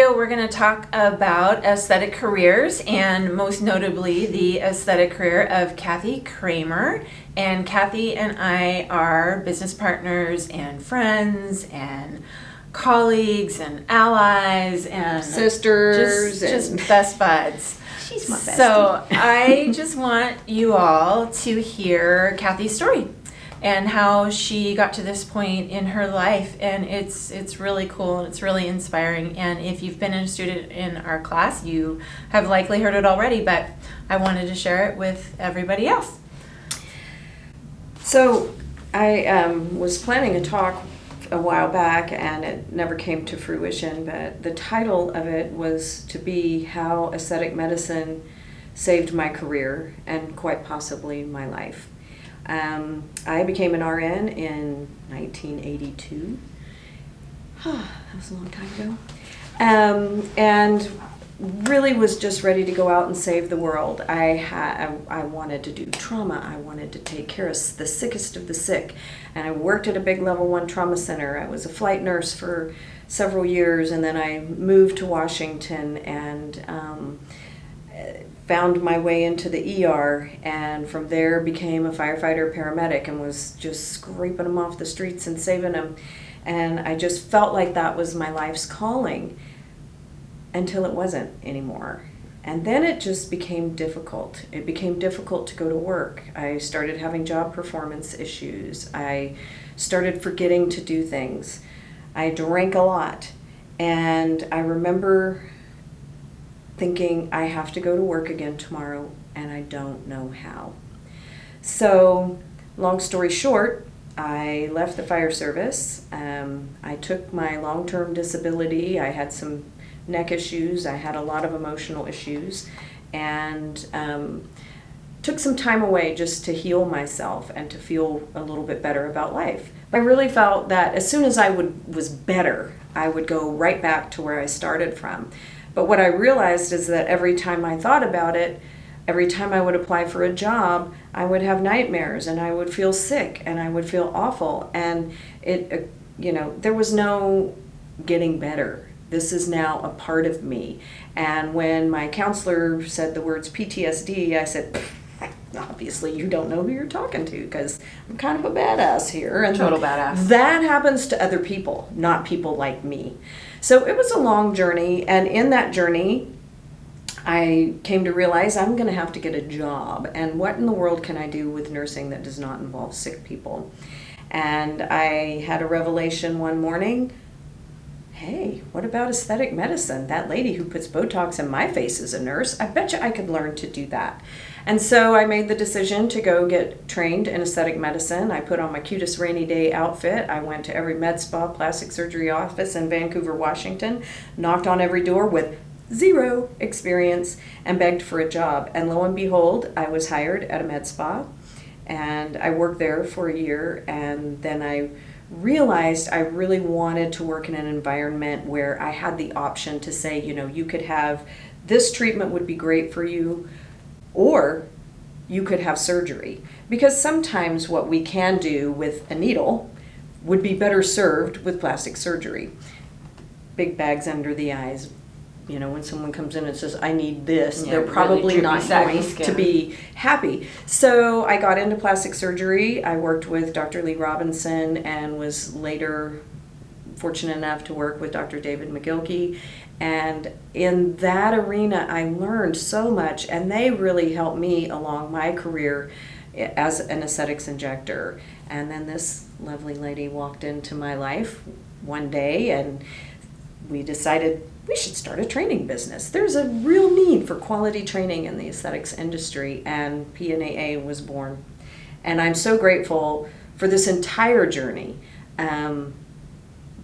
video, we're going to talk about aesthetic careers, and most notably the aesthetic career of Kathy Kramer. And Kathy and I are business partners and friends and colleagues and allies and sisters, just best buds. She's my bestie. So I just want you all to hear Kathy's story and how she got to this point in her life, and it's really cool and it's really inspiring. And if you've been a student in our class, you have likely heard it already, but I wanted to share it with everybody else. So I was planning a talk a while back, and it never came to fruition, but the title of it was to be How Aesthetic Medicine Saved My Career and Quite Possibly My Life. I became an RN in 1982. That was a long time ago. And really was just ready to go out and save the world. I wanted to do trauma. I wanted to take care of the sickest of the sick. And I worked at a big level 1 trauma center. I was a flight nurse for several years, and then I moved to Washington and found my way into the ER, and from there became a firefighter paramedic and was just scraping them off the streets and saving them. And I just felt like that was my life's calling until it wasn't anymore. And then it just became difficult. It became difficult to go to work. I started having job performance issues. I started forgetting to do things. I drank a lot. And I remember thinking, I have to go to work again tomorrow, and I don't know how. So, long story short, I left the fire service. I took my long-term disability. I had some neck issues. I had a lot of emotional issues, and took some time away just to heal myself and to feel a little bit better about life. I really felt that as soon as I was better, I would go right back to where I started from. But what I realized is that every time I thought about it, every time I would apply for a job, I would have nightmares, and I would feel sick, and I would feel awful. And there was no getting better. This is now a part of me. And when my counselor said the words PTSD, I said, obviously you don't know who you're talking to, because I'm kind of a badass here. And total badass. That happens to other people, not people like me. So it was a long journey, and in that journey, I came to realize I'm going to have to get a job, and what in the world can I do with nursing that does not involve sick people? And I had a revelation one morning. Hey, what about aesthetic medicine? That lady who puts Botox in my face is a nurse. I bet you I could learn to do that. And so I made the decision to go get trained in aesthetic medicine. I put on my cutest rainy day outfit. I went to every med spa, plastic surgery office in Vancouver, Washington, knocked on every door with 0 experience, and begged for a job. And lo and behold, I was hired at a med spa, and I worked there for a year, and then I realized I really wanted to work in an environment where I had the option to say, you could have this treatment would be great for you, or you could have surgery. Because sometimes what we can do with a needle would be better served with plastic surgery. Big bags under the eyes. When someone comes in and says, I need this, they're probably really not going to be happy. So I got into plastic surgery. I worked with Dr. Lee Robinson and was later fortunate enough to work with Dr. David McGilkey. And in that arena, I learned so much, and they really helped me along my career as an aesthetics injector. And then this lovely lady walked into my life one day, and we decided we should start a training business. There's a real need for quality training in the aesthetics industry, and PNAA was born. And I'm so grateful for this entire journey,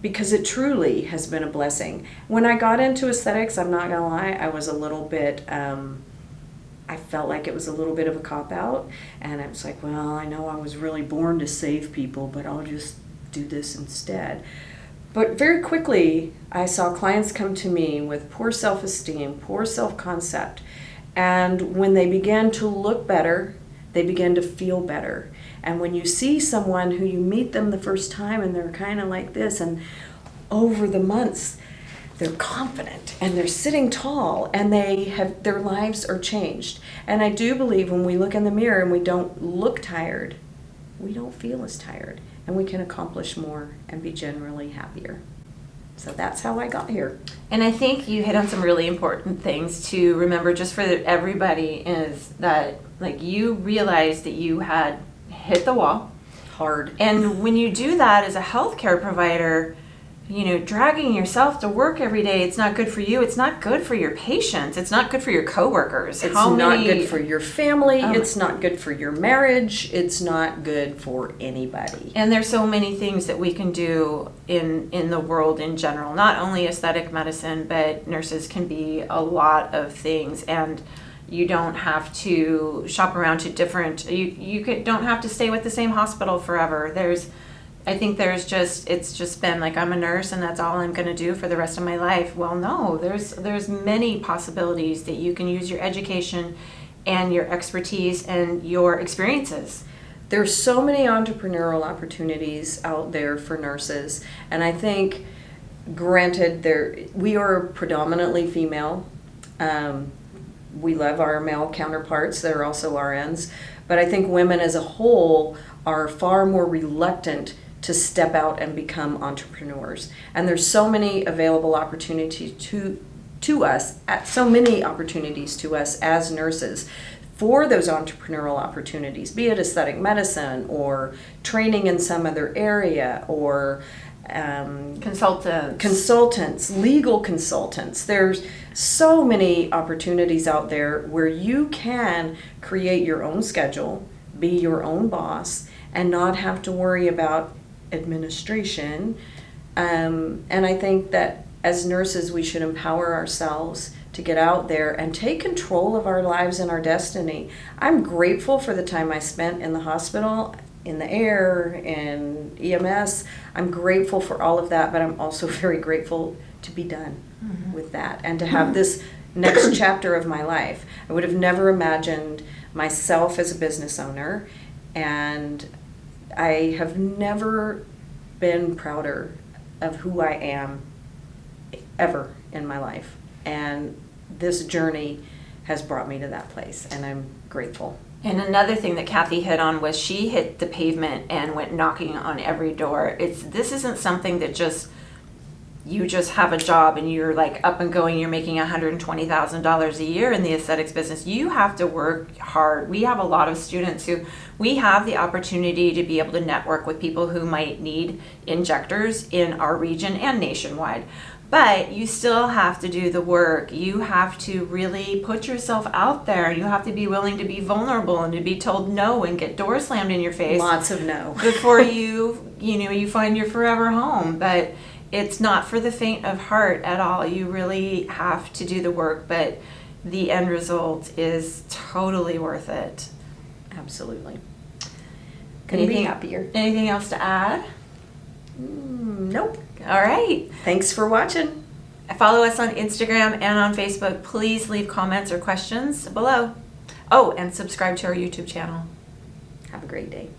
because it truly has been a blessing. When I got into aesthetics, I'm not gonna lie, I was a little bit, I felt like it was a little bit of a cop-out, and I was like, well, I know I was really born to save people, but I'll just do this instead. But very quickly, I saw clients come to me with poor self-esteem, poor self-concept, and when they began to look better, they began to feel better. And when you see someone who you meet them the first time and they're kind of like this, and over the months, they're confident and they're sitting tall and their lives are changed. And I do believe when we look in the mirror and we don't look tired, we don't feel as tired, and we can accomplish more and be generally happier. So that's how I got here. And I think you hit on some really important things to remember just for everybody, is that like you realized that you had hit the wall. Hard. And when you do that as a healthcare provider, dragging yourself to work every day, it's not good for you. It's not good for your patients. It's not good for your coworkers. It's not good for your family. It's not good for your marriage. It's not good for anybody. And there's so many things that we can do in the world in general. Not only aesthetic medicine, but nurses can be a lot of things. And you don't have to shop around to different, don't have to stay with the same hospital forever. It's just been like, I'm a nurse and that's all I'm going to do for the rest of my life. Well, no, there's many possibilities that you can use your education and your expertise and your experiences. There's so many entrepreneurial opportunities out there for nurses. And I think, granted, we are predominantly female. We love our male counterparts. They're also RNs. But I think women as a whole are far more reluctant to step out and become entrepreneurs. And there's so many available opportunities to us, so many opportunities to us as nurses for those entrepreneurial opportunities, be it aesthetic medicine or training in some other area or consultants, legal consultants. There's so many opportunities out there where you can create your own schedule, be your own boss, and not have to worry about administration. And I think that as nurses, we should empower ourselves to get out there and take control of our lives and our destiny. I'm grateful for the time I spent in the hospital, in the air, in EMS. I'm grateful for all of that, but I'm also very grateful to be done with that and to have this next chapter of my life. I would have never imagined myself as a business owner, and I have never been prouder of who I am ever in my life. And this journey has brought me to that place, and I'm grateful. And another thing that Kathy hit on was she hit the pavement and went knocking on every door. This isn't something that you just have a job and you're like up and going, you're making $120,000 a year in the aesthetics business. You have to work hard. We have a lot of students who we have the opportunity to be able to network with people who might need injectors in our region and nationwide. But you still have to do the work. You have to really put yourself out there. You have to be willing to be vulnerable and to be told no and get doors slammed in your face. Lots of no. Before you find your forever home. But it's not for the faint of heart at all. You really have to do the work, but the end result is totally worth it. Absolutely. Couldn't be happier. Anything else to add? Nope. All right. Thanks for watching. Follow us on Instagram and on Facebook. Please leave comments or questions below. Oh, and subscribe to our YouTube channel. Have a great day.